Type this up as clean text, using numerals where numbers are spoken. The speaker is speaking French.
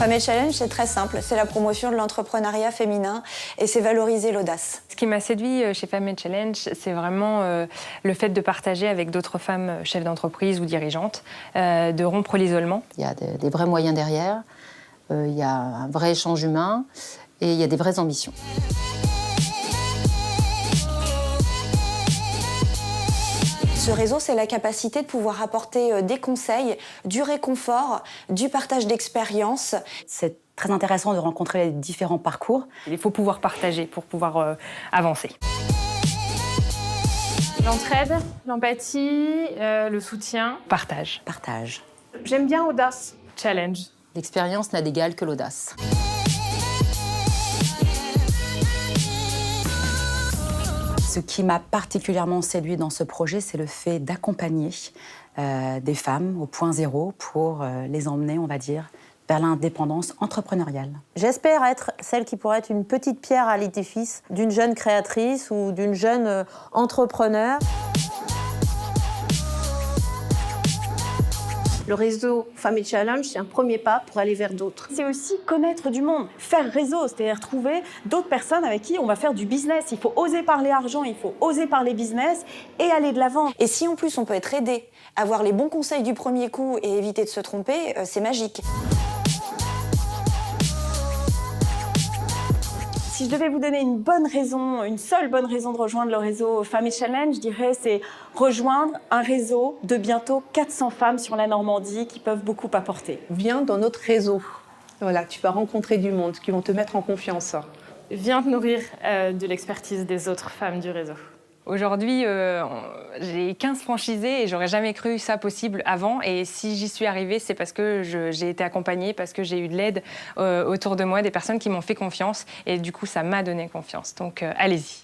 Femmes Challenge, c'est très simple. C'est la promotion de l'entrepreneuriat féminin et c'est valoriser l'audace. Ce qui m'a séduit chez Femmes Challenge, c'est vraiment le fait de partager avec d'autres femmes chefs d'entreprise ou dirigeantes, de rompre l'isolement. Il y a des vrais moyens derrière, il y a un vrai échange humain et il y a des vraies ambitions. Ce réseau, c'est la capacité de pouvoir apporter des conseils, du réconfort, du partage d'expériences. C'est très intéressant de rencontrer les différents parcours. Il faut pouvoir partager pour pouvoir avancer. L'entraide, l'empathie, le soutien. Partage. Partage. J'aime bien audace. Challenge. L'expérience n'a d'égal que l'audace. Ce qui m'a particulièrement séduit dans ce projet, c'est le fait d'accompagner des femmes au point zéro pour les emmener, on va dire, vers l'indépendance entrepreneuriale. J'espère être celle qui pourrait être une petite pierre à l'édifice d'une jeune créatrice ou d'une jeune entrepreneur. Le réseau Femmes Challenge, c'est un premier pas pour aller vers d'autres. C'est aussi connaître du monde, faire réseau, c'est-à-dire trouver d'autres personnes avec qui on va faire du business. Il faut oser parler argent, il faut oser parler business et aller de l'avant. Et si en plus on peut être aidé, avoir les bons conseils du premier coup et éviter de se tromper, c'est magique. Si je devais vous donner une bonne raison, une seule bonne raison de rejoindre le réseau Femmes Challenge, je dirais c'est rejoindre un réseau de bientôt 400 femmes sur la Normandie qui peuvent beaucoup apporter. Viens dans notre réseau. Voilà, tu vas rencontrer du monde qui vont te mettre en confiance. Viens te nourrir de l'expertise des autres femmes du réseau. Aujourd'hui, j'ai 15 franchisés et j'aurais jamais cru ça possible avant. Et si j'y suis arrivée, c'est parce que j'ai été accompagnée, parce que j'ai eu de l'aide autour de moi, des personnes qui m'ont fait confiance. Et du coup, ça m'a donné confiance. Donc, allez-y.